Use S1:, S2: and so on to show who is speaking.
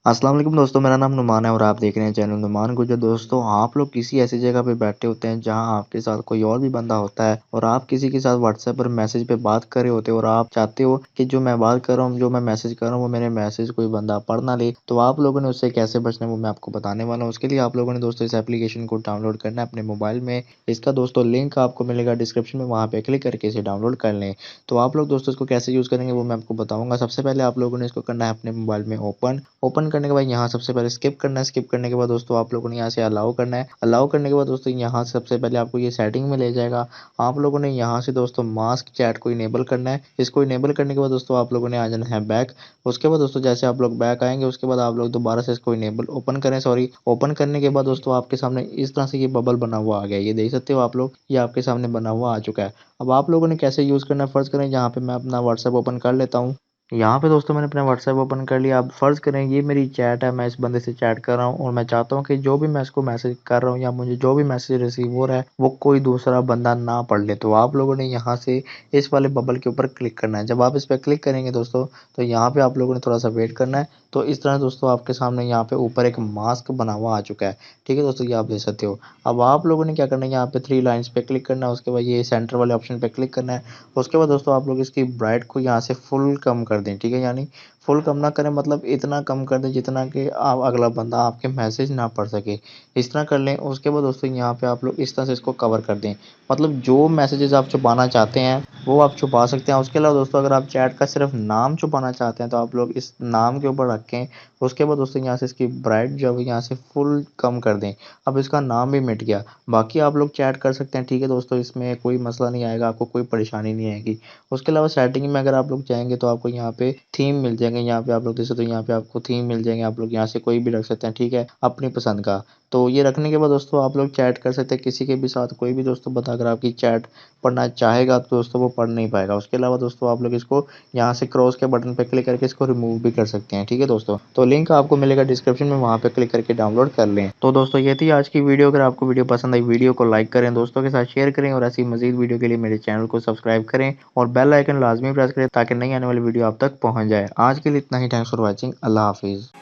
S1: अस्सलाम वालेकुम दोस्तों, मेरा नाम नुमान है और आप देख रहे हैं चैनल नुमान गुजर। दोस्तों, आप लोग किसी ऐसी जगह पे बैठे होते हैं जहां आपके साथ कोई और भी बंदा होता है और आप किसी के साथ व्हाट्सएप पर मैसेज पे बात कर रहे होते हो और आप चाहते हो कि जो मैं बात कर रहा हूँ, जो मैं मैसेज कर रहा हूँ, वो मेरे मैसेज कोई बंदा पढ़ ना ले। तो आप लोगों ने उससे कैसे बचना है वो मैं आपको बताने वाला हूँ। उसके लिए आप लोगों ने दोस्तों इस एप्लीकेशन को डाउनलोड करना है अपने मोबाइल में। इसका दोस्तों लिंक आपको मिलेगा डिस्क्रिप्शन में, वहाँ पे क्लिक करके इसे डाउनलोड कर लें। तो आप लोग दोस्तों इसको कैसे यूज़ करेंगे वो मैं आपको बताऊँगा। सबसे पहले आप लोगों ने इसको करना है अपने मोबाइल में ओपन। ओपन करने के बाद यहाँ सबसे पहले स्किप करना है। स्किप करने के बाद दोस्तों आप लोगों ने यहाँ से अलाउ करना है। अलाउ करने के बाद दोस्तों यहाँ से सबसे पहले आपको ये सेटिंग में ले जाएगा। आप लोगों ने यहाँ से दोस्तों मास्क चैट को इनेबल करना है। इसको इनेबल करने के बाद दोस्तों आप लोगों ने आ जाना है बैक। उसके बाद दोस्तों जैसे आप लोग बैक आएंगे उसके बाद आप लोग दोबारा से इसको इनेबल ओपन करें, सॉरी ओपन करने के बाद दोस्तों आपके सामने इस तरह से ये बबल बना हुआ आ गया। ये देख सकते हो आप लोग, ये आपके सामने बना हुआ आ चुका है। अब आप लोगों ने कैसे यूज़ करना है फर्ज करें, यहाँ पे मैं अपना व्हाट्सएप ओपन कर लेता हूँ। यहाँ पे दोस्तों मैंने अपना व्हाट्सएप ओपन कर लिया। अब फ़र्ज़ करें ये मेरी चैट है, मैं इस बंदे से चैट कर रहा हूँ और मैं चाहता हूँ कि जो भी मैं इसको मैसेज कर रहा हूँ या मुझे जो भी मैसेज रिसीव हो रहा है वो कोई दूसरा बंदा ना पढ़ ले। तो आप लोगों ने यहाँ से इस वाले बबल के ऊपर क्लिक करना है। जब आप इस पे क्लिक करेंगे दोस्तों, तो यहाँ पे आप लोगों ने थोड़ा-सा वेट करना है। तो इस तरह दोस्तों आपके सामने यहाँ पे ऊपर एक मास्क बना हुआ आ चुका है। ठीक है दोस्तों, ये आप देख सकते हो। अब आप लोगों ने क्या करना है, यहाँ पे 3 लाइन्स पे क्लिक करना है, उसके बाद ये सेंटर वाले ऑप्शन पे क्लिक करना है। उसके बाद दोस्तों आप लोग इसकी ब्राइट को यहाँ से फुल कम कर दें, ठीक है? यानी फुल कम ना करें, मतलब इतना कम कर दें जितना कि अगला बंदा आपके मैसेज ना पढ़ सके। इस तरह कर लें। उसके बाद दोस्तों यहाँ पे आप लोग इस तरह से इसको कवर कर दें। मतलब जो मैसेजेस आप छुपाना चाहते हैं वो आप छुपा सकते हैं। उसके अलावा दोस्तों अगर आप चैट का सिर्फ नाम छुपाना चाहते हैं तो आप लोग इस नाम के ऊपर रखें। उसके बाद दोस्तों यहाँ से इसकी ब्राइट जो है यहाँ से फुल कम कर दें। अब इसका नाम भी मिट गया। बाकी आप लोग चैट कर सकते हैं, ठीक है दोस्तों, इसमें कोई मसला नहीं आएगा, आपको कोई परेशानी नहीं आएगी। उसके अलावा सेटिंग में अगर आप लोग जाएँगे तो आपको यहाँ पे थीम मिल जाएँगे। यहाँ पे आप लोग देख सकते हो, यहाँ पे आपको थीम मिल जाएँगे। आप लोग यहाँ से कोई भी रख सकते हैं, ठीक है? अपनी पसंद का। तो ये रखने के बाद दोस्तों आप लोग चैट कर सकते हैं किसी के भी साथ, कोई भी दोस्तों बंदा अगर आपकी चैट पढ़ना चाहेगा तो दोस्तों वो पढ़ नहीं पाएगा। उसके अलावा दोस्तों आप लोग इसको यहाँ से क्रॉस के बटन पे क्लिक करके इसको रिमूव भी कर सकते हैं, ठीक है दोस्तों? तो लिंक आपको मिलेगा डिस्क्रिप्शन में, वहाँ पे क्लिक करके डाउनलोड कर लें। तो दोस्तों ये थी आज की वीडियो। अगर आपको वीडियो पसंद आई, वीडियो को लाइक करें, दोस्तों के साथ शेयर करें और ऐसी मज़ीद वीडियो के लिए मेरे चैनल को सब्सक्राइब करें और बेल आइकन लाज़मी प्रेस करें ताकि नई आने वाली वीडियो आप तक पहुँच जाए। आज के लिए इतना ही। Thanks for watching. अल्लाह हाफ़िज़।